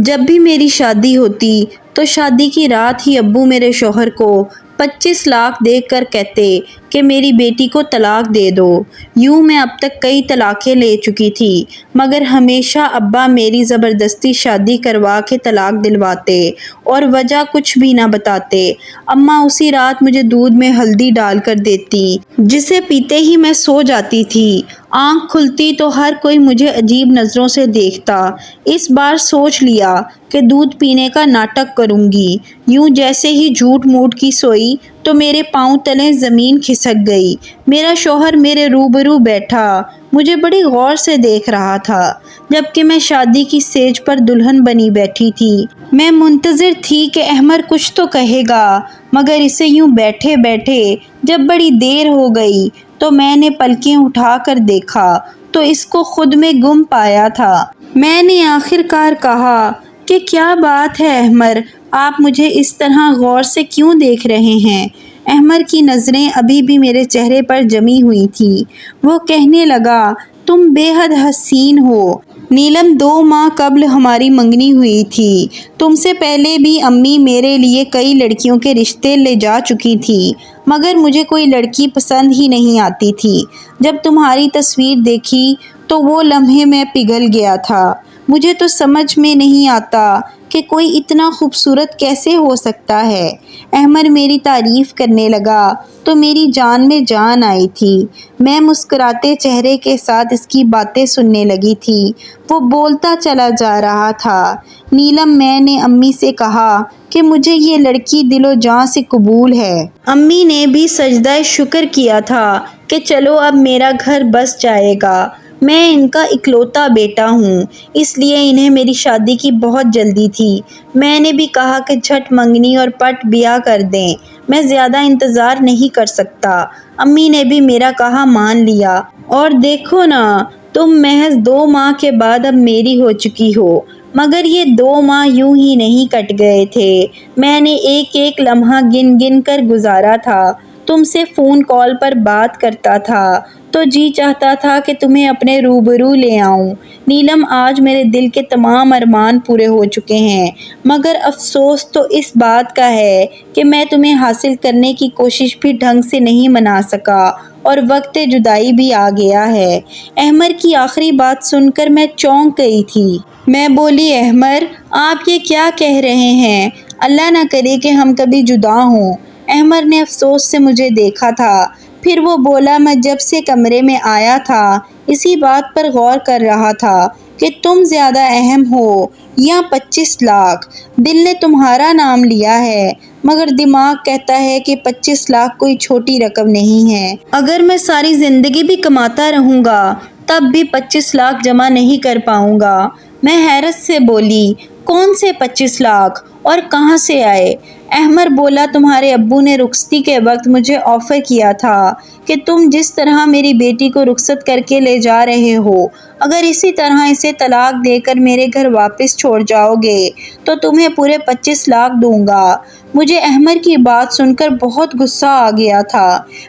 جب بھی میری شادی ہوتی تو شادی کی رات ہی ابو میرے شوہر کو 25 لاکھ دے کر کہتے کہ میری بیٹی کو طلاق دے دو۔ یوں میں اب تک کئی طلاقیں لے چکی تھی، مگر ہمیشہ ابا میری زبردستی شادی کروا کے طلاق دلواتے اور وجہ کچھ بھی نہ بتاتے۔ اماں اسی رات مجھے دودھ میں ہلدی ڈال کر دیتی، جسے پیتے ہی میں سو جاتی تھی۔ آنکھ کھلتی تو ہر کوئی مجھے عجیب نظروں سے دیکھتا۔ اس بار سوچ لیا کہ دودھ پینے کا ناٹک کروں گی۔ یوں جیسے ہی جھوٹ موٹ کی سوئی تو میرے پاؤں تلے زمین کھسک گئی۔ میرا شوہر میرے روبرو بیٹھا مجھے بڑی غور سے دیکھ رہا تھا، جبکہ میں شادی کی سیج پر دلہن بنی بیٹھی تھی۔ میں منتظر تھی کہ احمر کچھ تو کہے گا، مگر اسے یوں بیٹھے بیٹھے جب بڑی دیر ہو گئی تو میں نے پلکیں اٹھا کر دیکھا تو اس کو خود میں گم پایا تھا۔ میں نے آخر کار کہا کہ کیا بات ہے احمر، آپ مجھے اس طرح غور سے کیوں دیکھ رہے ہیں؟ احمر کی نظریں ابھی بھی میرے چہرے پر جمی ہوئی تھی۔ وہ کہنے لگا، تم بے حد حسین ہو نیلم۔ 2 ماہ قبل ہماری منگنی ہوئی تھی۔ تم سے پہلے بھی امی میرے لیے کئی لڑکیوں کے رشتے لے جا چکی تھی، مگر مجھے کوئی لڑکی پسند ہی نہیں آتی تھی۔ جب تمہاری تصویر دیکھی تو وہ لمحے میں پگھل گیا تھا۔ مجھے تو سمجھ میں نہیں آتا کہ کوئی اتنا خوبصورت کیسے ہو سکتا ہے۔ احمر میری تعریف کرنے لگا تو میری جان میں جان آئی تھی۔ میں مسکراتے چہرے کے ساتھ اس کی باتیں سننے لگی تھی۔ وہ بولتا چلا جا رہا تھا، نیلم میں نے امی سے کہا کہ مجھے یہ لڑکی دل و جان سے قبول ہے۔ امی نے بھی سجدہ شکر کیا تھا کہ چلو اب میرا گھر بس جائے گا۔ میں ان کا اکلوتا بیٹا ہوں، اس لیے انہیں میری شادی کی بہت جلدی تھی۔ میں نے بھی کہا کہ جھٹ منگنی اور پٹ بیاہ کر دیں، میں زیادہ انتظار نہیں کر سکتا۔ امی نے بھی میرا کہا مان لیا، اور دیکھو نا، تم محض 2 ماہ کے بعد اب میری ہو چکی ہو۔ مگر یہ 2 ماہ یوں ہی نہیں کٹ گئے تھے۔ میں نے ایک ایک لمحہ گن گن کر گزارا تھا۔ تم سے فون کال پر بات کرتا تھا تو جی چاہتا تھا کہ تمہیں اپنے روبرو لے آؤں۔ نیلم، آج میرے دل کے تمام ارمان پورے ہو چکے ہیں، مگر افسوس تو اس بات کا ہے کہ میں تمہیں حاصل کرنے کی کوشش بھی ڈھنگ سے نہیں منا سکا، اور وقت جدائی بھی آ گیا ہے۔ احمر کی آخری بات سن کر میں چونک گئی تھی۔ میں بولی، احمر، آپ یہ کیا کہہ رہے ہیں؟ اللہ نہ کرے کہ ہم کبھی جدا ہوں۔ احمر نے افسوس سے مجھے دیکھا تھا، پھر وہ بولا، میں جب سے کمرے میں آیا تھا اسی بات پر غور کر رہا تھا کہ تم زیادہ اہم ہو یا 25 لاکھ۔ دل نے تمہارا نام لیا ہے، مگر دماغ کہتا ہے کہ 25 لاکھ کوئی چھوٹی رقم نہیں ہے۔ اگر میں ساری زندگی بھی کماتا رہوں گا تب بھی 25 لاکھ جمع نہیں کر پاؤں گا۔ میں حیرت سے بولی، کون سے 25 لاکھ اور کہاں سے آئے؟ احمر بولا، تمہارے ابو نے رخصتی کے وقت مجھے آفر کیا تھا کہ تم جس طرح میری بیٹی کو رخصت کر کے لے جا رہے ہو، اگر اسی طرح اسے طلاق دے کر میرے گھر واپس چھوڑ جاؤ گے تو تمہیں پورے 25 لاکھ دوں گا۔ مجھے احمر کی بات سن کر بہت غصہ آ گیا تھا۔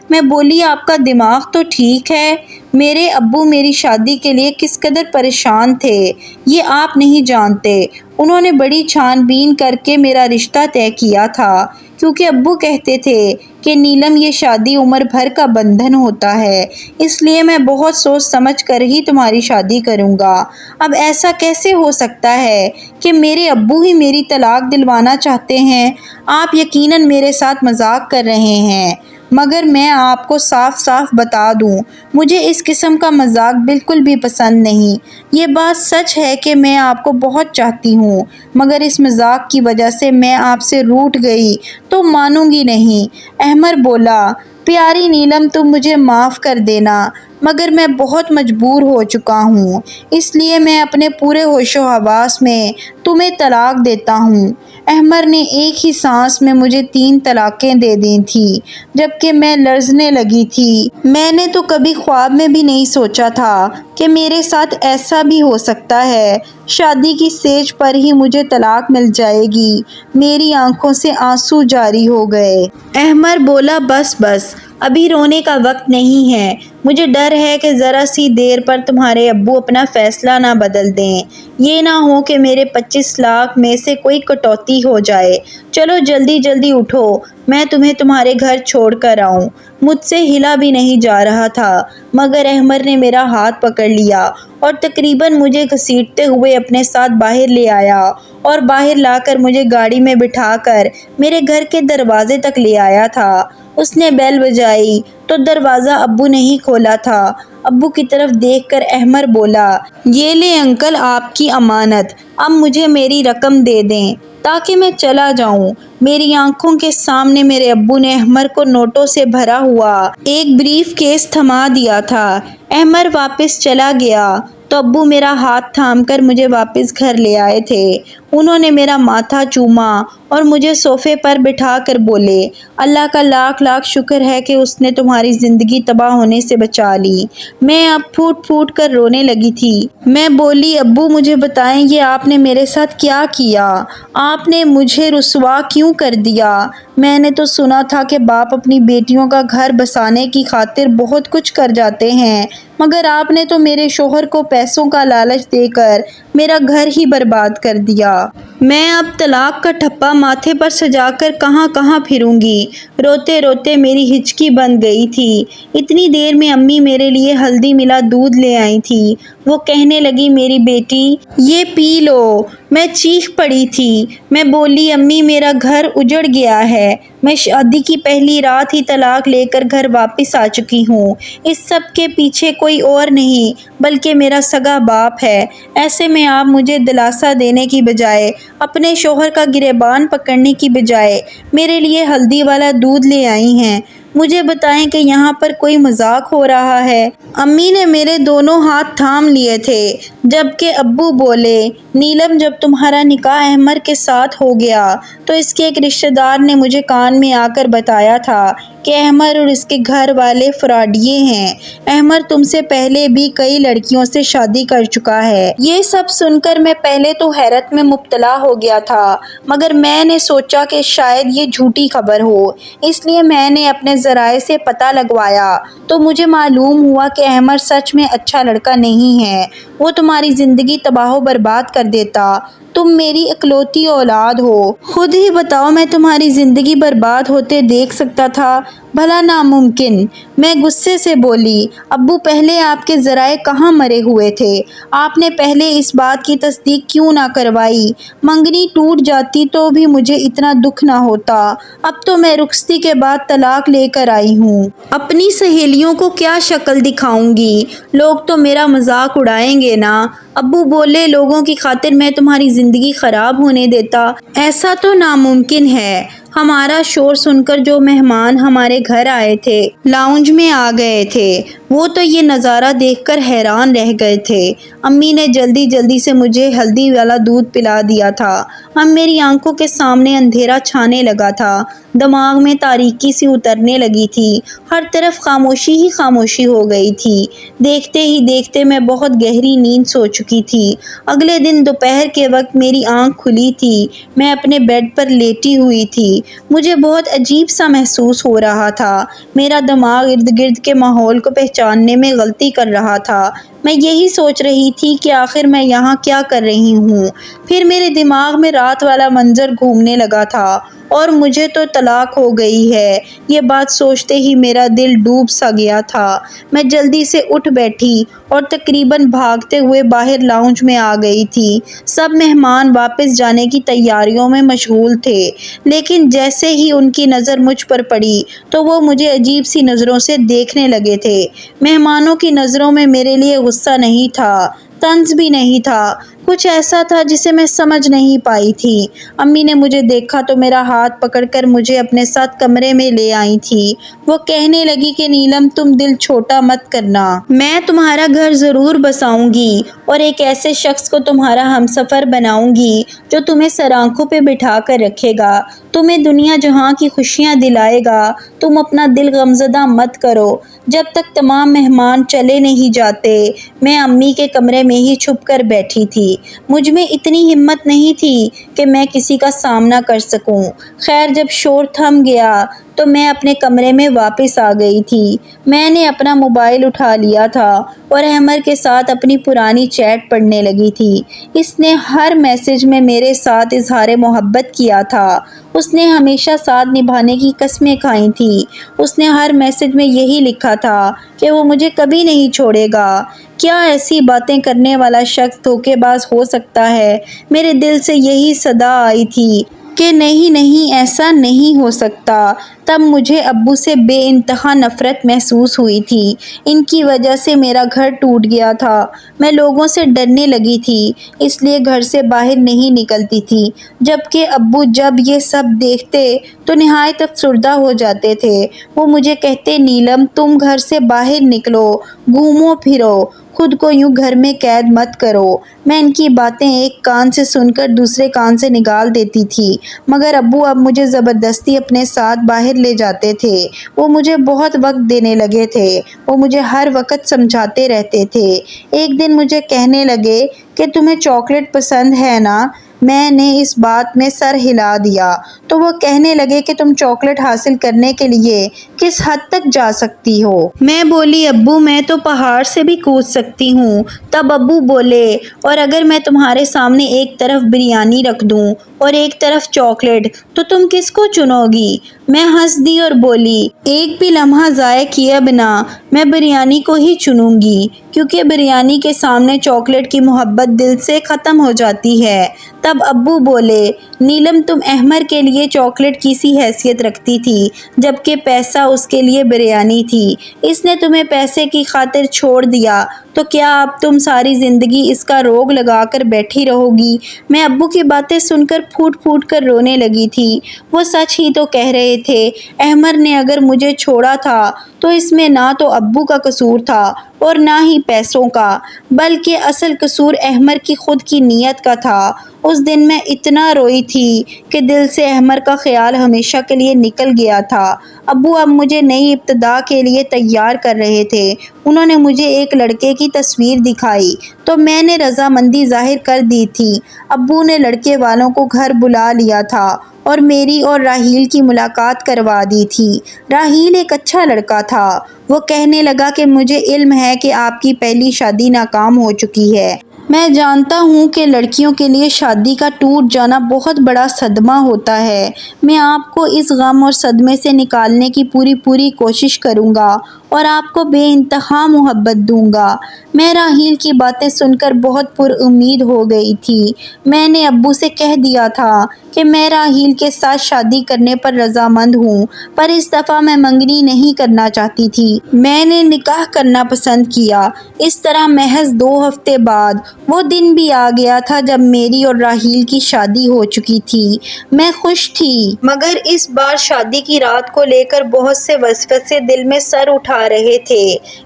میں بولی، آپ کا دماغ تو ٹھیک ہے؟ میرے ابو میری شادی کے لیے کس قدر پریشان تھے یہ آپ نہیں جانتے۔ انہوں نے بڑی چھان بین کر کے میرا رشتہ طے کیا تھا، کیونکہ ابو کہتے تھے کہ نیلم، یہ شادی عمر بھر کا بندھن ہوتا ہے، اس لیے میں بہت سوچ سمجھ کر ہی تمہاری شادی کروں گا۔ اب ایسا کیسے ہو سکتا ہے کہ میرے ابو ہی میری طلاق دلوانا چاہتے ہیں؟ آپ یقیناً میرے ساتھ مذاق کر رہے ہیں، مگر میں آپ کو صاف صاف بتا دوں، مجھے اس قسم کا مذاق بالکل بھی پسند نہیں۔ یہ بات سچ ہے کہ میں آپ کو بہت چاہتی ہوں، مگر اس مذاق کی وجہ سے میں آپ سے روٹھ گئی تو مانوں گی نہیں۔ احمر بولا، پیاری نیلم، تم مجھے معاف کر دینا، مگر میں بہت مجبور ہو چکا ہوں، اس لیے میں اپنے پورے ہوش و حواس میں تمہیں طلاق دیتا ہوں۔ احمر نے ایک ہی سانس میں مجھے 3 طلاقیں دے دی تھیں، جبکہ میں لرزنے لگی تھی۔ میں نے تو کبھی خواب میں بھی نہیں سوچا تھا کہ میرے ساتھ ایسا بھی ہو سکتا ہے۔ شادی کی سیج پر ہی مجھے طلاق مل جائے گی۔ میری آنکھوں سے آنسو جاری ہو گئے۔ احمر بولا، بس بس، ابھی رونے کا وقت نہیں ہے، مجھے ڈر ہے کہ ذرا سی دیر پر تمہارے ابو اپنا فیصلہ نہ بدل دیں، یہ نہ ہو کہ میرے 25 لاکھ میں سے کوئی کٹوتی ہو جائے۔ چلو جلدی جلدی اٹھو، میں تمہیں تمہارے گھر چھوڑ کر آؤں۔ مجھ سے ہلا بھی نہیں جا رہا تھا، مگر احمر نے میرا ہاتھ پکڑ لیا اور تقریباً مجھے گھسیٹتے ہوئے اپنے ساتھ باہر لے آیا اور باہر لا کر مجھے گاڑی میں بٹھا کر میرے گھر کے دروازے تک لے آیا تھا۔ اس نے بیل بجائی تو دروازہ ابو نے ہی کھولا تھا۔ ابو کی طرف دیکھ کر احمر بولا، یہ لے انکل آپ کی امانت، اب مجھے میری رقم دے دیں تاکہ میں چلا جاؤں۔ میری آنکھوں کے سامنے میرے ابو نے احمر کو نوٹوں سے بھرا ہوا ایک بریف کیس تھما دیا تھا۔ احمر واپس چلا گیا تو ابو میرا ہاتھ تھام کر مجھے واپس گھر لے آئے تھے۔ انہوں نے میرا ماتھا چوما اور مجھے صوفے پر بٹھا کر بولے، اللہ کا لاکھ لاکھ شکر ہے کہ اس نے تمہاری زندگی تباہ ہونے سے بچا لی۔ میں اب پھوٹ پھوٹ کر رونے لگی تھی۔ میں بولی، ابو مجھے بتائیں یہ آپ نے میرے ساتھ کیا کیا؟ آپ نے مجھے رسوا کیوں کر دیا؟ میں نے تو سنا تھا کہ باپ اپنی بیٹیوں کا گھر بسانے کی خاطر بہت کچھ کر جاتے ہیں، مگر آپ نے تو میرے شوہر کو پیسوں کا لالچ دے کر میرا گھر ہی برباد کر دیا۔ میں اب طلاق کا ٹھپا ماتھے پر سجا کر کہاں کہاں پھروں گی۔ روتے روتے میری ہچکی بند گئی تھی۔ اتنی دیر میں امی میرے لیے ہلدی ملا دودھ لے آئی تھی۔ وہ کہنے لگی، میری بیٹی یہ پی لو۔ میں چیخ پڑی تھی۔ میں بولی، امی میرا گھر اجڑ گیا ہے، میں شادی کی پہلی رات ہی طلاق لے کر گھر واپس آ چکی ہوں۔ اس سب کے پیچھے کوئی اور نہیں بلکہ میرا سگا باپ ہے۔ ایسے میں آپ مجھے دلاسا دینے کی بجائے، اپنے شوہر کا گریبان پکڑنے کی بجائے میرے لیے ہلدی والا دودھ لے آئی ہیں۔ مجھے بتائیں کہ یہاں پر کوئی مذاق ہو رہا ہے؟ امی نے میرے دونوں ہاتھ تھام لیے تھے جبکہ ابو بولے، نیلم جب تمہارا نکاح احمر کے ساتھ ہو گیا تو اس کے ایک رشتہ دار نے مجھے کان میں آ کر بتایا تھا کہ احمر اور اس کے گھر والے فراڈیے ہیں۔ احمر تم سے پہلے بھی کئی لڑکیوں سے شادی کر چکا ہے۔ یہ سب سن کر میں پہلے تو حیرت میں مبتلا ہو گیا تھا، مگر میں نے سوچا کہ شاید یہ جھوٹی خبر ہو، اس لیے میں نے اپنے ذرائع سے پتہ لگوایا تو مجھے معلوم ہوا کہ احمر سچ میں اچھا لڑکا نہیں ہے، وہ تمہاری زندگی تباہ و برباد کر دیتا۔ تم میری اکلوتی اولاد ہو، خود ہی بتاؤ میں تمہاری زندگی برباد ہوتے دیکھ سکتا تھا؟ بھلا ناممکن۔ میں غصے سے بولی، ابو پہلے آپ کے ذرائع کہاں مرے ہوئے تھے؟ آپ نے پہلے اس بات کی تصدیق کیوں نہ کروائی؟ منگنی ٹوٹ جاتی تو بھی مجھے اتنا دکھ نہ ہوتا۔ اب تو میں رخصتی کے بعد طلاق لے کر آئی ہوں، اپنی سہیلیوں کو کیا شکل دکھاؤں گی؟ لوگ تو میرا مذاق اڑائیں گے نا۔ ابو بولے، لوگوں کی خاطر میں تمہاری زندگی خراب ہونے دیتا؟ ایسا تو ناممکن ہے۔ ہمارا شور سن کر جو مہمان ہمارے گھر آئے تھے لاؤنج میں آ گئے تھے، وہ تو یہ نظارہ دیکھ کر حیران رہ گئے تھے۔ امی نے جلدی جلدی سے مجھے ہلدی والا دودھ پلا دیا تھا۔ اب میری آنکھوں کے سامنے اندھیرا چھانے لگا تھا، دماغ میں تاریکی سی اترنے لگی تھی، ہر طرف خاموشی ہی خاموشی ہو گئی تھی۔ دیکھتے ہی دیکھتے میں بہت گہری نیند سو چکی تھی۔ اگلے دن دوپہر کے وقت میری آنکھ کھلی تھی، میں اپنے بیڈ پر لیٹی ہوئی تھی۔ مجھے بہت عجیب سا محسوس ہو رہا تھا۔ میرا دماغ ارد گرد کے ماحول کو پہچاننے میں غلطی کر رہا تھا۔ میں یہی سوچ رہی تھی کہ آخر میں یہاں کیا کر رہی ہوں۔ پھر میرے دماغ میں رات والا منظر گھومنے لگا تھا اور مجھے تو طلاق ہو گئی ہے، یہ بات سوچتے ہی میرا دل ڈوب سا گیا تھا۔ میں جلدی سے اٹھ بیٹھی اور تقریباً بھاگتے ہوئے باہر لاؤنج میں آ گئی تھی۔ سب مہمان واپس جانے کی تیاریوں میں مشغول تھے، لیکن جیسے ہی ان کی نظر مجھ پر پڑی تو وہ مجھے عجیب سی نظروں سے دیکھنے لگے تھے۔ مہمانوں کی نظروں میں میرے لیے غصہ نہیں تھا، طنز بھی نہیں تھا، کچھ ایسا تھا جسے میں سمجھ نہیں پائی تھی۔ امی نے مجھے دیکھا تو میرا ہاتھ پکڑ کر مجھے اپنے ساتھ کمرے میں لے آئی تھی۔ وہ کہنے لگی کہ نیلم تم دل چھوٹا مت کرنا، میں تمہارا گھر ضرور بساؤں گی اور ایک ایسے شخص کو تمہارا ہمسفر بناؤں گی جو تمہیں سر آنکھوں پہ بٹھا کر رکھے گا۔ تمہیں دنیا جہاں کی خوشیاں دلائے گا، تم اپنا دل غمزدہ مت کرو۔ جب تک تمام مہمان چلے نہیں جاتے میں امی کے کمرے میں ہی چھپ کر بیٹھی تھی۔ مجھ میں اتنی ہمت نہیں تھی کہ میں کسی کا سامنا کر سکوں۔ خیر جب شور تھم گیا تو میں اپنے کمرے میں واپس آ گئی تھی۔ میں نے اپنا موبائل اٹھا لیا تھا اور احمر کے ساتھ اپنی پرانی چیٹ پڑھنے لگی تھی۔ اس نے ہر میسج میں میرے ساتھ اظہار محبت کیا تھا۔ اس نے ہمیشہ ساتھ نبھانے کی قسمیں کھائی تھیں۔ اس نے ہر میسج میں یہی لکھا تھا کہ وہ مجھے کبھی نہیں چھوڑے گا۔ کیا ایسی باتیں کرنے والا شخص دھوکے باز ہو سکتا ہے؟ میرے دل سے یہی صدا آئی تھی کہ نہیں نہیں، ایسا نہیں ہو سکتا۔ تب مجھے ابو سے بے انتہا نفرت محسوس ہوئی تھی۔ ان کی وجہ سے میرا گھر ٹوٹ گیا تھا۔ میں لوگوں سے ڈرنے لگی تھی، اس لیے گھر سے باہر نہیں نکلتی تھی۔ جبکہ ابو جب یہ سب دیکھتے تو نہایت افسردہ ہو جاتے تھے۔ وہ مجھے کہتے، نیلم تم گھر سے باہر نکلو، گھومو پھرو، خود کو یوں گھر میں قید مت کرو۔ میں ان کی باتیں ایک کان سے سن کر دوسرے کان سے نکال دیتی تھی، مگر ابو اب مجھے زبردستی اپنے ساتھ باہر لے جاتے تھے۔ وہ مجھے بہت وقت دینے لگے تھے۔ وہ مجھے ہر وقت سمجھاتے رہتے تھے۔ ایک دن مجھے کہنے لگے کہ تمہیں چاکلیٹ پسند ہے نا؟ میں نے اس بات میں سر ہلا دیا تو وہ کہنے لگے کہ تم چاکلیٹ حاصل کرنے کے لیے کس حد تک جا سکتی ہو؟ میں بولی، ابو میں تو پہاڑ سے بھی کود سکتی ہوں۔ تب ابو بولے، اور اگر میں تمہارے سامنے ایک طرف بریانی رکھ دوں اور ایک طرف چاکلیٹ تو تم کس کو چنو گی؟ میں ہنس دی اور بولی، ایک بھی لمحہ ضائع کیے بنا میں بریانی کو ہی چنوں گی، کیونکہ بریانی کے سامنے چاکلیٹ کی محبت دل سے ختم ہو جاتی ہے۔ تب ابو بولے، نیلم تم احمر کے لیے چاکلیٹ کی سی حیثیت رکھتی تھی، جبکہ پیسہ اس کے لیے بریانی تھی۔ اس نے تمہیں پیسے کی خاطر چھوڑ دیا تو کیا اب تم ساری زندگی اس کا روگ لگا کر بیٹھی رہو گی؟ میں ابو کی باتیں سن کر پھوٹ پھوٹ کر رونے لگی تھی۔ وہ سچ ہی تو کہہ رہے تھے۔ احمر نے اگر مجھے چھوڑا تھا تو اس میں نہ تو ابو کا قصور تھا اور نہ ہی پیسوں کا، بلکہ اصل قصور احمر کی خود کی نیت کا تھا۔ اس دن میں اتنا روئی تھی کہ دل سے احمر کا خیال ہمیشہ کے لیے نکل گیا تھا۔ ابو اب مجھے نئی ابتدا کے لیے تیار کر رہے تھے۔ انہوں نے مجھے ایک لڑکے کی تصویر دکھائی تو میں نے رضامندی ظاہر کر دی تھی۔ ابو نے لڑکے والوں کو گھر بلا لیا تھا اور میری اور راحیل کی ملاقات کروا دی تھی۔ راحیل ایک اچھا لڑکا تھا۔ وہ کہنے لگا کہ مجھے علم ہے کہ آپ کی پہلی شادی ناکام ہو چکی ہے۔ میں جانتا ہوں کہ لڑکیوں کے لیے شادی کا ٹوٹ جانا بہت بڑا صدمہ ہوتا ہے۔ میں آپ کو اس غم اور صدمے سے نکالنے کی پوری کوشش کروں گا اور آپ کو بے انتہا محبت دوں گا۔ میں راحیل کی باتیں سن کر بہت پر امید ہو گئی تھی۔ میں نے ابو سے کہہ دیا تھا کہ میں راحیل کے ساتھ شادی کرنے پر رضامند ہوں، پر اس دفعہ میں منگنی نہیں کرنا چاہتی تھی۔ میں نے نکاح کرنا پسند کیا۔ اس طرح محض 2 ہفتے بعد وہ دن بھی آ گیا تھا جب میری اور راحیل کی شادی ہو چکی تھی۔ میں خوش تھی، مگر اس بار شادی کی رات کو لے کر بہت سے وسوسے دل میں سر اٹھا رہے تھے۔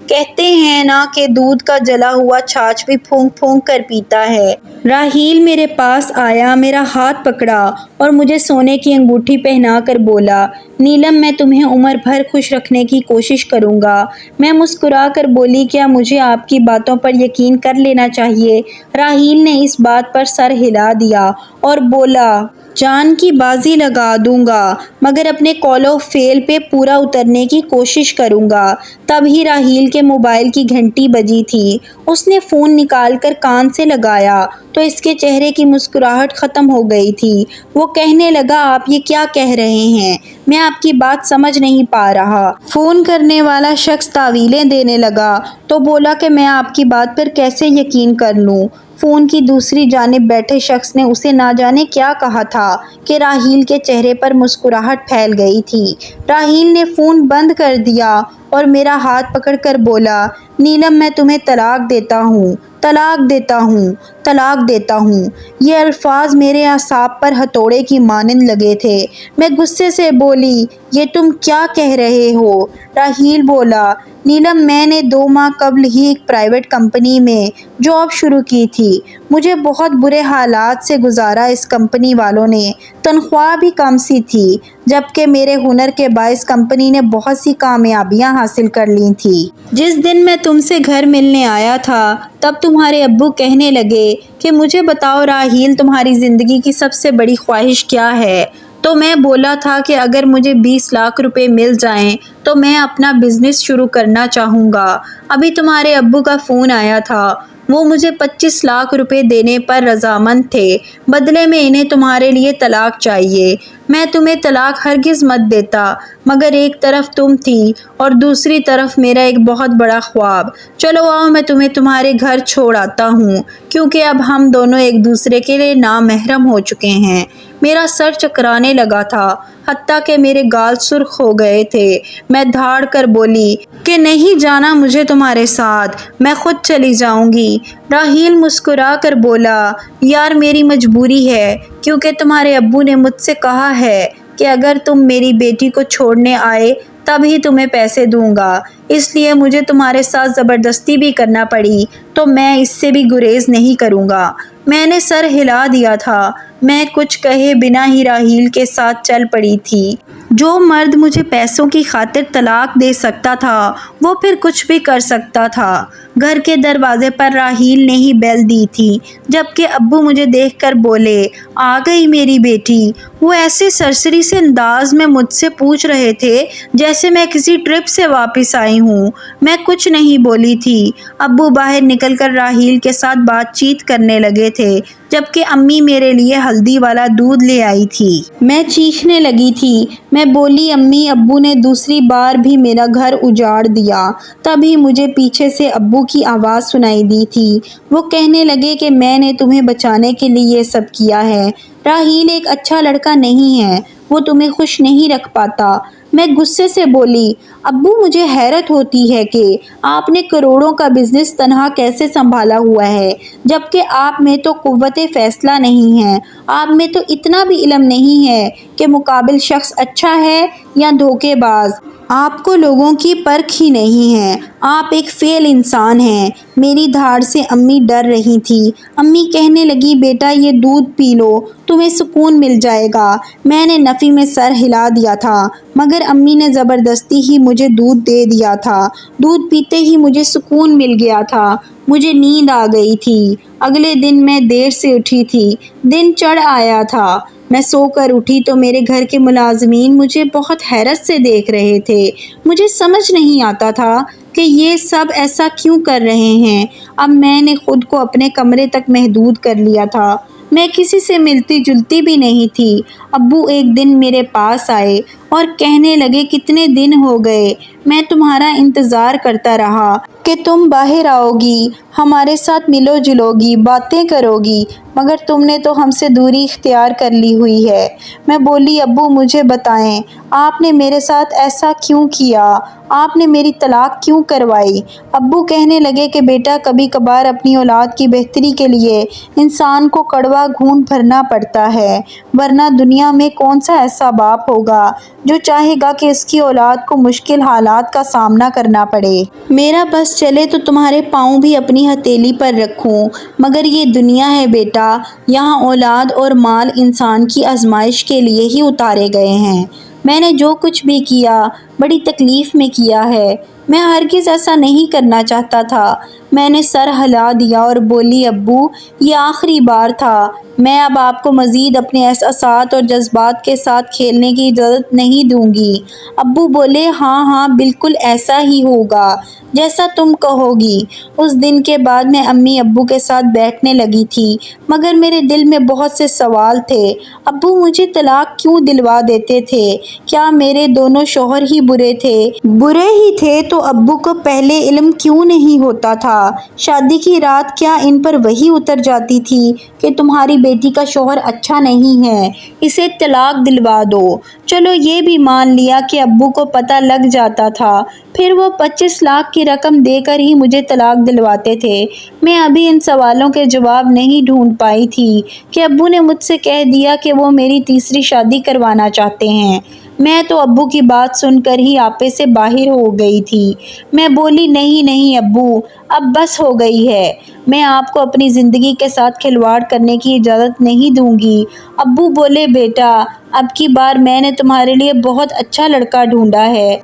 کہتے ہیں نا کہ دودھ کا جلا ہوا چھاچھ بھی پھونک پھونک کر پیتا ہے۔ راحیل میرے پاس آیا، میرا ہاتھ پکڑا اور مجھے سونے کی انگوٹھی پہنا کر بولا، نیلم میں تمہیں عمر بھر خوش رکھنے کی کوشش کروں گا۔ میں مسکرا کر بولی، کیا مجھے آپ کی باتوں پر یقین کر لینا چاہیے؟ راحیل نے اس بات پر سر ہلا دیا اور بولا، جان کی بازی لگا دوں گا، مگر اپنے قول و فعل پہ پورا اترنے کی کوشش کروں گا۔ تبھی راحیل کے موبائل کی گھنٹی بجی تھی۔ اس نے فون نکال کر کان سے لگایا تو اس کے چہرے کی مسکراہٹ ختم ہو گئی تھی۔ وہ کہنے لگا، آپ یہ کیا کہہ رہے ہیں؟ میں آپ کی بات سمجھ نہیں پا رہا۔ فون کرنے والا شخص تعویلیں دینے لگا تو بولا کہ میں آپ کی بات پر کیسے یقین کر لوں؟ فون کی دوسری جانب بیٹھے شخص نے اسے نہ جانے کیا کہا تھا کہ راحیل کے چہرے پر مسکراہٹ پھیل گئی تھی۔ راحیل نے فون بند کر دیا اور میرا ہاتھ پکڑ کر بولا، نیلم میں تمہیں طلاق دیتا ہوں، طلاق دیتا ہوں، طلاق دیتا ہوں۔ یہ الفاظ میرے اعصاب پر ہتھوڑے کی مانند لگے تھے۔ میں غصے سے بولی، یہ تم کیا کہہ رہے ہو؟ راحیل بولا، نیلم میں نے 2 ماہ قبل ہی ایک پرائیویٹ کمپنی میں جاب شروع کی تھی۔ مجھے بہت برے حالات سے گزارا۔ اس کمپنی والوں نے تنخواہ بھی کم سی تھی، جبکہ میرے ہنر کے باعث کمپنی نے بہت سی کامیابیاں حاصل کر لی تھی۔ جس دن میں تم سے گھر ملنے آیا تھا تب تمہارے ابو کہنے لگے کہ مجھے بتاؤ راحیل، تمہاری زندگی کی سب سے بڑی خواہش کیا ہے؟ تو میں بولا تھا کہ اگر مجھے 20 لاکھ روپے مل جائیں تو میں اپنا بزنس شروع کرنا چاہوں گا۔ ابھی تمہارے ابو کا فون آیا تھا، وہ مجھے 25 لاکھ روپے دینے پر رضامند تھے، بدلے میں انہیں تمہارے لیے طلاق چاہیے۔ میں تمہیں طلاق ہرگز مت دیتا، مگر ایک طرف تم تھی اور دوسری طرف میرا ایک بہت بڑا خواب۔ چلو آؤ میں تمہیں تمہارے گھر چھوڑ آتا ہوں، کیونکہ اب ہم دونوں ایک دوسرے کے لیے نامحرم ہو چکے ہیں۔ میرا سر چکرانے لگا تھا، حتیٰ کہ میرے گال سرخ ہو گئے تھے۔ میں دھاڑ کر بولی کہ نہیں جانا مجھے تمہارے ساتھ، میں خود چلی جاؤں گی۔ راحیل مسکرا کر بولا، یار میری مجبوری ہے، کیونکہ تمہارے ابو نے مجھ سے کہا ہے کہ اگر تم میری بیٹی کو چھوڑنے آئے تب ہی تمہیں پیسے دوں گا، اس لیے مجھے تمہارے ساتھ زبردستی بھی کرنا پڑی تو میں اس سے بھی گریز نہیں کروں گا۔ میں نے سر ہلا دیا تھا۔ میں کچھ کہے بنا ہی راحیل کے ساتھ چل پڑی تھی۔ جو مرد مجھے پیسوں کی خاطر طلاق دے سکتا تھا وہ پھر کچھ بھی کر سکتا تھا۔ گھر کے دروازے پر راحیل نے ہی بیل دی تھی، جبکہ ابو مجھے دیکھ کر بولے، آ گئی میری بیٹی۔ وہ ایسے سرسری سے انداز میں مجھ سے پوچھ رہے تھے جیسے میں کسی ٹرپ سے واپس آئی ہوں۔ میں کچھ نہیں بولی تھی۔ ابو باہر نکل کر راحیل کے ساتھ بات چیت کرنے لگے تھے، جبکہ امی میرے لیے ہلدی والا دودھ لے آئی تھی۔ میں چیخنے لگی تھی۔ میں بولی، امی، ابو نے دوسری بار بھی میرا گھر اجاڑ دیا۔ تبھی مجھے پیچھے سے ابو کی آواز سنائی دی تھی۔ وہ کہنے لگے کہ میں نے تمہیں بچانے کے لیے یہ سب کیا ہے۔ راحیل ایک اچھا لڑکا نہیں ہے، وہ تمہیں خوش نہیں رکھ پاتا۔ میں غصے سے بولی، ابو مجھے حیرت ہوتی ہے کہ آپ نے کروڑوں کا بزنس تنہا کیسے سنبھالا ہوا ہے، جبکہ آپ میں تو قوت فیصلہ نہیں ہے، آپ میں تو اتنا بھی علم نہیں ہے کہ مقابل شخص اچھا ہے یا دھوکے باز۔ آپ کو لوگوں کی پرکھ ہی نہیں ہے، آپ ایک فیل انسان ہیں۔ میری دھاڑ سے امی ڈر رہی تھی۔ امی کہنے لگی، بیٹا یہ دودھ پی لو، تمہیں سکون مل جائے گا۔ میں نے نفی میں سر ہلا دیا تھا، مگر امی نے زبردستی ہی مجھے دودھ دے دیا تھا۔ دودھ پیتے ہی مجھے سکون مل گیا تھا، مجھے نیند آ گئی تھی۔ اگلے دن میں دیر سے اٹھی تھی، دن چڑھ آیا تھا۔ میں سو کر اٹھی تو میرے گھر کے ملازمین مجھے بہت حیرت سے دیکھ رہے تھے۔ مجھے سمجھ نہیں آتا تھا کہ یہ سب ایسا کیوں کر رہے ہیں۔ اب میں نے خود کو اپنے کمرے تک محدود کر لیا تھا۔ میں کسی سے ملتی جلتی بھی نہیں تھی۔ ابو ایک دن میرے پاس آئے اور کہنے لگے، کتنے دن ہو گئے، میں تمہارا انتظار کرتا رہا کہ تم باہر آؤ گی، ہمارے ساتھ ملو جلو گی، باتیں کرو گی، مگر تم نے تو ہم سے دوری اختیار کر لی ہوئی ہے۔ میں بولی، ابو مجھے بتائیں، آپ نے میرے ساتھ ایسا کیوں کیا؟ آپ نے میری طلاق کیوں کروائی؟ ابو کہنے لگے کہ بیٹا، کبھی کبھار اپنی اولاد کی بہتری کے لیے انسان کو کڑوا گھونٹ بھرنا پڑتا ہے، ورنہ دنیا میں کون سا ایسا باپ ہوگا جو چاہے گا کہ اس کی اولاد کو مشکل حالات کا سامنا کرنا پڑے۔ میرا بس چلے تو تمہارے پاؤں بھی اپنی ہتھیلی پر رکھوں، مگر یہ دنیا ہے بیٹا، یہاں اولاد اور مال انسان کی آزمائش کے لیے ہی اتارے گئے ہیں۔ میں نے جو کچھ بھی کیا بڑی تکلیف میں کیا ہے، میں ہرگز ایسا نہیں کرنا چاہتا تھا۔ میں نے سر ہلا دیا اور بولی، ابو یہ آخری بار تھا، میں اب آپ کو مزید اپنے احساسات اور جذبات کے ساتھ کھیلنے کی اجازت نہیں دوں گی۔ ابو بولے، ہاں ہاں بالکل ایسا ہی ہوگا جیسا تم کہو گی۔ اس دن کے بعد میں امی ابو کے ساتھ بیٹھنے لگی تھی، مگر میرے دل میں بہت سے سوال تھے۔ ابو مجھے طلاق کیوں دلوا دیتے تھے؟ کیا میرے دونوں شوہر ہی برے تھے؟ برے ہی تھے تو ابو کو پہلے علم کیوں نہیں ہوتا تھا شادی کی رات کیا ان پر وہی اتر جاتی تھی کہ تمہاری بیٹی کا شوہر اچھا نہیں ہے، اسے طلاق دلوا دو۔ چلو یہ بھی مان لیا کہ ابو کو پتہ لگ جاتا تھا، پھر وہ 25 لاکھ کی رقم دے کر ہی مجھے طلاق دلواتے تھے۔ میں ابھی ان سوالوں کے جواب نہیں ڈھونڈ پائی تھی کہ ابو نے مجھ سے کہہ دیا کہ وہ میری تیسری شادی کروانا چاہتے ہیں۔ میں تو ابو کی بات سن کر ہی آپے سے باہر ہو گئی تھی۔ میں بولی، نہیں نہیں ابو، اب بس ہو گئی ہے، میں آپ کو اپنی زندگی کے ساتھ کھلواڑ کرنے کی اجازت نہیں دوں گی۔ ابو بولے، بیٹا اب کی بار میں نے تمہارے لیے بہت اچھا لڑکا ڈھونڈا ہے۔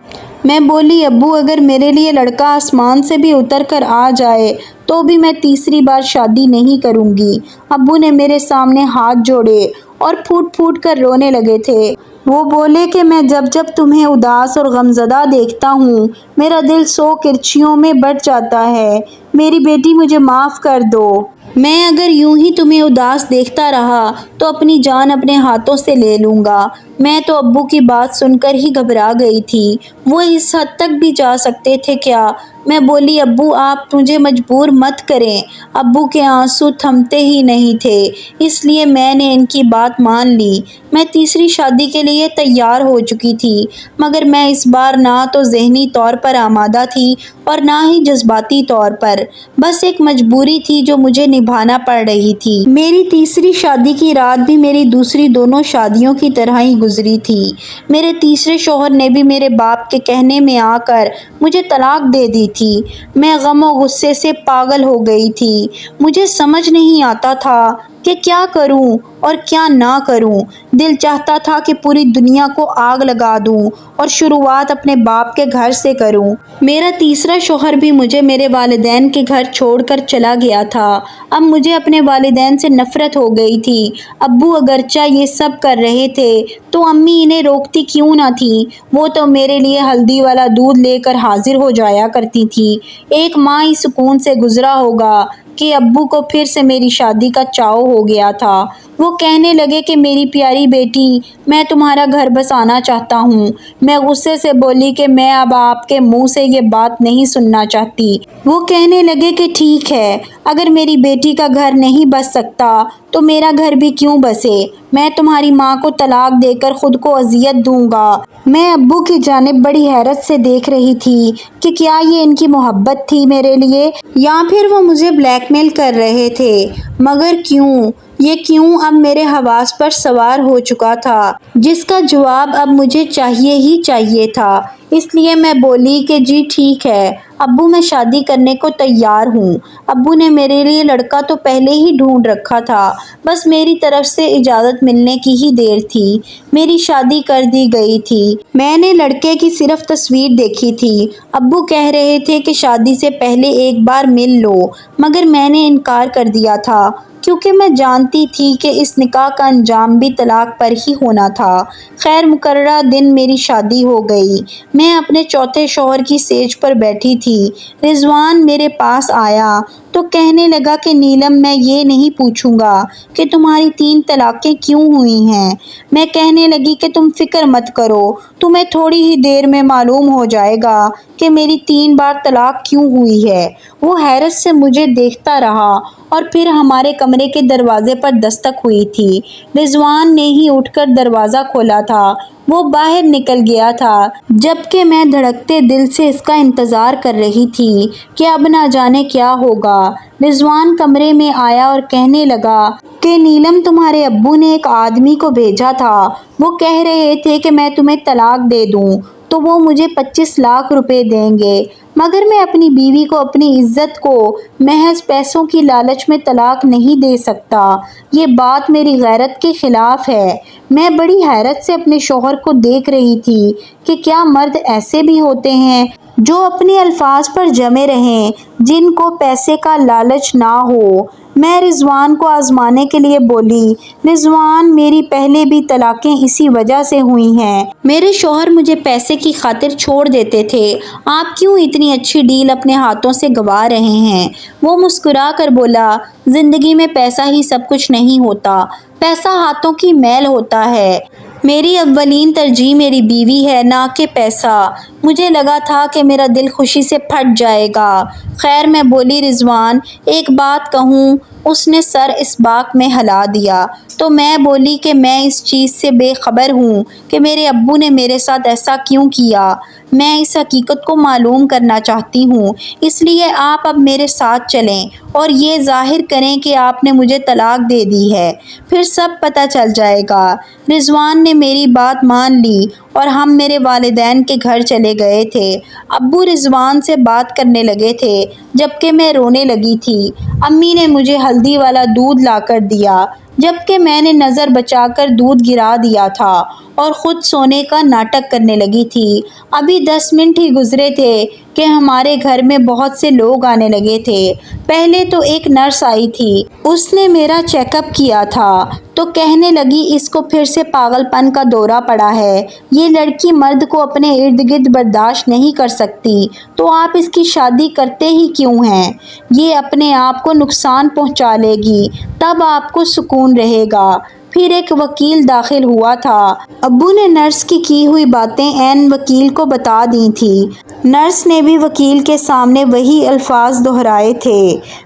میں بولی، ابو اگر میرے لیے لڑکا آسمان سے بھی اتر کر آ جائے تو بھی میں تیسری بار شادی نہیں کروں گی۔ ابو نے میرے سامنے ہاتھ جوڑے اور پھوٹ پھوٹ کر رونے لگے تھے۔ وہ بولے کہ میں جب جب تمہیں اداس اور غمزدہ دیکھتا ہوں میرا دل 100 کرچیوں میں بٹ جاتا ہے۔ میری بیٹی مجھے معاف کر دو۔ میں اگر یوں ہی تمہیں اداس دیکھتا رہا تو اپنی جان اپنے ہاتھوں سے لے لوں گا۔ میں تو ابو کی بات سن کر ہی گھبرا گئی تھی، وہ اس حد تک بھی جا سکتے تھے کیا؟ میں بولی، ابو آپ مجھے مجبور مت کریں۔ ابو کے آنسو تھمتے ہی نہیں تھے، اس لیے میں نے ان کی بات مان لی۔ میں تیسری شادی کے لیے تیار ہو چکی تھی، مگر میں اس بار نہ تو ذہنی طور پر آمادہ تھی اور نہ ہی جذباتی طور پر، بس ایک مجبوری تھی جو مجھے نبھانا پڑ رہی تھی۔ میری تیسری شادی کی رات بھی میری دوسری دونوں شادیوں کی طرح ہی گزری تھی۔ میرے تیسرے شوہر نے بھی میرے باپ کے کہنے میں آ کر مجھے طلاق دے دی تھی۔ میں غم و غصے سے پاگل ہو گئی تھی، مجھے سمجھ نہیں آتا تھا کہ کیا کروں اور کیا نہ کروں۔ دل چاہتا تھا کہ پوری دنیا کو آگ لگا دوں اور شروعات اپنے باپ کے گھر سے کروں۔ میرا تیسرا شوہر بھی مجھے میرے والدین کے گھر چھوڑ کر چلا گیا تھا۔ اب مجھے اپنے والدین سے نفرت ہو گئی تھی۔ ابو اگرچہ یہ سب کر رہے تھے تو امی انہیں روکتی کیوں نہ تھی؟ وہ تو میرے لیے ہلدی والا دودھ لے کر حاضر ہو جایا کرتی تھی۔ ایک ماہ ہی سکون سے گزرا ہوگا کہ ابو کو پھر سے میری شادی کا چاؤ ہو گیا تھا۔ وہ کہنے لگے کہ میری پیاری بیٹی میں تمہارا گھر بسانا چاہتا ہوں۔ میں غصے سے بولی کہ میں اب آپ کے منہ سے یہ بات نہیں سننا چاہتی۔ وہ کہنے لگے کہ ٹھیک ہے، اگر میری بیٹی کا گھر نہیں بس سکتا تو میرا گھر بھی کیوں بسے، میں تمہاری ماں کو طلاق دے کر خود کو اذیت دوں گا۔ میں ابو کی جانب بڑی حیرت سے دیکھ رہی تھی کہ کیا یہ ان کی محبت تھی میرے لیے یا پھر وہ مجھے بلیک میل کر رہے تھے، مگر کیوں؟ یہ کیوں اب میرے حواس پر سوار ہو چکا تھا، جس کا جواب اب مجھے چاہیے ہی چاہیے تھا۔ اس لیے میں بولی کہ جی ٹھیک ہے ابو، میں شادی کرنے کو تیار ہوں۔ ابو نے میرے لیے لڑکا تو پہلے ہی ڈھونڈ رکھا تھا، بس میری طرف سے اجازت ملنے کی ہی دیر تھی۔ میری شادی کر دی گئی تھی، میں نے لڑکے کی صرف تصویر دیکھی تھی۔ ابو کہہ رہے تھے کہ شادی سے پہلے ایک بار مل لو، مگر میں نے انکار کر دیا تھا کیونکہ میں جانتی تھی کہ اس نکاح کا انجام بھی طلاق پر ہی ہونا تھا۔ خیر مقررہ دن میری شادی ہو گئی۔ میں اپنے چوتھے شوہر کی سیج پر بیٹھی تھی۔ رضوان میرے پاس آیا تو کہنے لگا کہ نیلم میں یہ نہیں پوچھوں گا کہ تمہاری 3 طلاقیں کیوں ہوئی ہیں۔ میں کہنے لگی کہ تم فکر مت کرو، تمہیں تھوڑی ہی دیر میں معلوم ہو جائے گا کہ میری 3 بار طلاق کیوں ہوئی ہے۔ وہ حیرت سے مجھے دیکھتا رہا اور پھر ہمارے کمرے کے دروازے پر دستک ہوئی تھی۔ رضوان نے ہی اٹھ کر دروازہ کھولا تھا، وہ باہر نکل گیا تھا، جبکہ میں دھڑکتے دل سے اس کا انتظار کر رہی تھی کہ اب نہ جانے کیا ہوگا۔ رضوان کمرے میں آیا اور کہنے لگا کہ نیلم تمہارے ابو نے ایک آدمی کو بھیجا تھا، وہ کہہ رہے تھے کہ میں تمہیں طلاق دے دوں تو وہ مجھے 25 لاکھ روپے دیں گے، مگر میں اپنی بیوی کو اپنی عزت کو محض پیسوں کی لالچ میں طلاق نہیں دے سکتا، یہ بات میری غیرت کے خلاف ہے۔ میں بڑی حیرت سے اپنے شوہر کو دیکھ رہی تھی کہ کیا مرد ایسے بھی ہوتے ہیں جو اپنے الفاظ پر جمے رہیں، جن کو پیسے کا لالچ نہ ہو۔ میں رضوان کو آزمانے کے لیے بولی، رضوان میری پہلے بھی طلاقیں اسی وجہ سے ہوئی ہیں، میرے شوہر مجھے پیسے کی خاطر چھوڑ دیتے تھے، آپ کیوں اتنی اچھی ڈیل اپنے ہاتھوں سے گوا رہے ہیں؟ وہ مسکرا کر بولا، زندگی میں پیسہ ہی سب کچھ نہیں ہوتا، پیسہ ہاتھوں کی میل ہوتا ہے، میری اولین ترجیح میری بیوی ہے نہ کہ پیسہ۔ مجھے لگا تھا کہ میرا دل خوشی سے پھٹ جائے گا۔ خیر میں بولی، رضوان ایک بات کہوں؟ اس نے سر اس باک میں ہلا دیا تو میں بولی کہ میں اس چیز سے بے خبر ہوں کہ میرے ابو نے میرے ساتھ ایسا کیوں کیا۔ میں اس حقیقت کو معلوم کرنا چاہتی ہوں، اس لیے آپ اب میرے ساتھ چلیں اور یہ ظاہر کریں کہ آپ نے مجھے طلاق دے دی ہے، پھر سب پتہ چل جائے گا۔ رضوان نے میری بات مان لی اور ہم میرے والدین کے گھر چلے گئے تھے۔ ابو رضوان سے بات کرنے لگے تھے جبکہ میں رونے لگی تھی۔ امی نے مجھے ہلدی والا دودھ لا کر دیا جبکہ میں نے نظر بچا کر دودھ گرا دیا تھا اور خود سونے کا ناٹک کرنے لگی تھی۔ ابھی 10 منٹ ہی گزرے تھے کہ ہمارے گھر میں بہت سے لوگ آنے لگے تھے۔ پہلے تو ایک نرس آئی تھی، اس نے میرا چیک اپ کیا تھا تو کہنے لگی اس کو پھر سے پاگل پن کا دورہ پڑا ہے، یہ لڑکی مرد کو اپنے ارد گرد برداشت نہیں کر سکتی، تو آپ اس کی شادی کرتے ہی کیوں ہیں؟ یہ اپنے آپ کو نقصان پہنچا لے گی، تب آپ کو سکون رہے گا۔ پھر ایک وکیل داخل ہوا تھا۔ ابو نے نرس کی ہوئی باتیں عین وکیل کو بتا دی تھیں۔ نرس نے بھی وکیل کے سامنے وہی الفاظ دہرائے تھے۔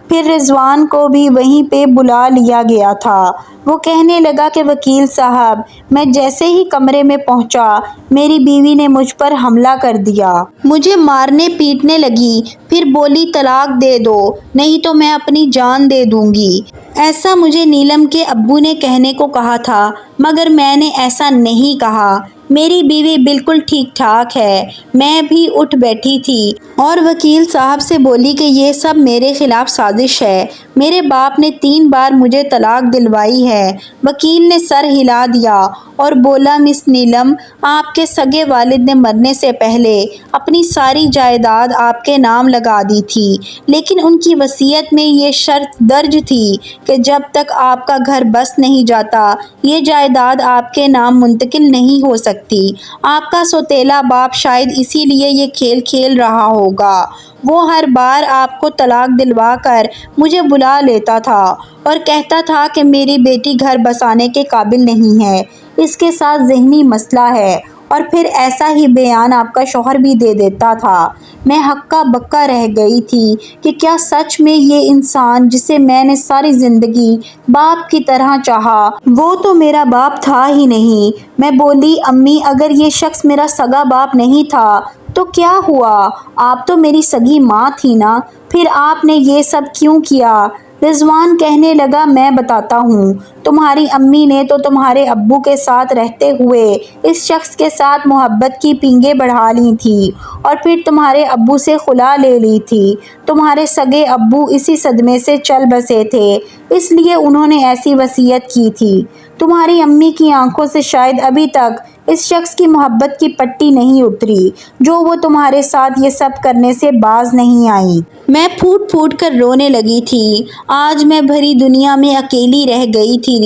پھر رضوان کو بھی وہیں پہ بلا لیا گیا تھا۔ وہ کہنے لگا کہ وکیل صاحب، میں جیسے ہی کمرے میں پہنچا میری بیوی نے مجھ پر حملہ کر دیا، مجھے مارنے پیٹنے لگی، پھر بولی طلاق دے دو نہیں تو میں اپنی جان دے دوں گی۔ ایسا مجھے نیلم کے ابو نے کہنے کو کہا تھا مگر میں نے ایسا نہیں کہا، میری بیوی بالکل ٹھیک ٹھاک ہے۔ میں بھی اٹھ بیٹھی تھی اور وکیل صاحب سے بولی کہ یہ سب میرے خلاف سازش ہے، میرے باپ نے 3 بار مجھے طلاق دلوائی ہے۔ وکیل نے سر ہلا دیا اور بولا، مس نیلم، آپ کے سگے والد نے مرنے سے پہلے اپنی ساری جائیداد آپ کے نام لگا دی تھی، لیکن ان کی وصیت میں یہ شرط درج تھی کہ جب تک آپ کا گھر بس نہیں جاتا یہ جائیداد آپ کے نام منتقل نہیں ہو سکتی۔ آپ کا سوتیلا باپ شاید اسی لیے یہ کھیل کھیل رہا ہوگا، وہ ہر بار آپ کو طلاق دلوا کر مجھے بلا لیتا تھا اور کہتا تھا کہ میری بیٹی گھر بسانے کے قابل نہیں ہے، اس کے ساتھ ذہنی مسئلہ ہے، اور پھر ایسا ہی بیان آپ کا شوہر بھی دے دیتا تھا۔ میں ہکا بکا رہ گئی تھی کہ کیا سچ میں یہ انسان جسے میں نے ساری زندگی باپ کی طرح چاہا وہ تو میرا باپ تھا ہی نہیں۔ میں بولی، امی اگر یہ شخص میرا سگا باپ نہیں تھا تو کیا ہوا؟ آپ تو میری سگی ماں تھی نا، پھر آپ نے یہ سب کیوں کیا؟ رضوان کہنے لگا، میں بتاتا ہوں، تمہاری امی نے تو تمہارے ابو کے ساتھ رہتے ہوئے اس شخص کے ساتھ محبت کی پینگیں بڑھا لی تھی اور پھر تمہارے ابو سے خلا لے لی تھی۔ تمہارے سگے ابو اسی صدمے سے چل بسے تھے، اس لیے انہوں نے ایسی وصیت کی تھی۔ تمہاری امی کی آنکھوں سے شاید ابھی تک اس شخص کی محبت کی پٹی نہیں اتری جو وہ تمہارے ساتھ یہ سب کرنے سے باز نہیں آئی۔ میں پھوٹ پھوٹ کر رونے لگی تھی۔ آج میں بھری دنیا میں اکیلی رہ گئی تھی۔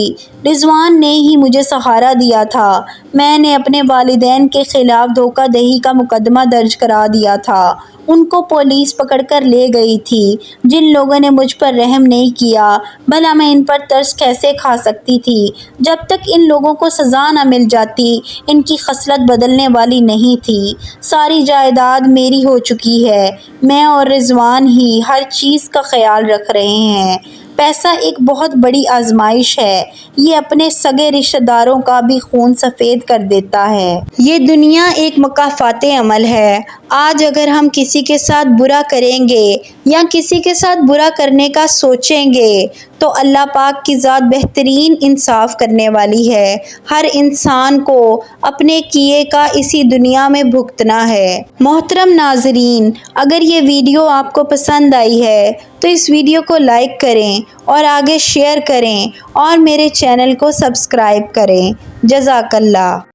رضوان نے ہی مجھے سہارا دیا تھا۔ میں نے اپنے والدین کے خلاف دھوکہ دہی کا مقدمہ درج کرا دیا تھا۔ ان کو پولیس پکڑ کر لے گئی تھی۔ جن لوگوں نے مجھ پر رحم نہیں کیا، بھلا میں ان پر ترس کیسے کھا سکتی تھی؟ جب تک ان لوگوں کو سزا نہ مل جاتی ان کی خصلت بدلنے والی نہیں تھی۔ ساری جائیداد میری ہو چکی ہے، میں اور رضوان ہی ہر چیز کا خیال رکھ رہے ہیں۔ پیسہ ایک بہت بڑی آزمائش ہے، یہ اپنے سگے رشتہ داروں کا بھی خون سفید کر دیتا ہے۔ یہ دنیا ایک مکافات عمل ہے۔ آج اگر ہم کسی کے ساتھ برا کریں گے یا کسی کے ساتھ برا کرنے کا سوچیں گے تو اللہ پاک کی ذات بہترین انصاف کرنے والی ہے۔ ہر انسان کو اپنے کیے کا اسی دنیا میں بھگتنا ہے۔ محترم ناظرین، اگر یہ ویڈیو آپ کو پسند آئی ہے تو اس ویڈیو کو لائک کریں اور آگے شیئر کریں اور میرے چینل کو سبسکرائب کریں۔ جزاک اللہ۔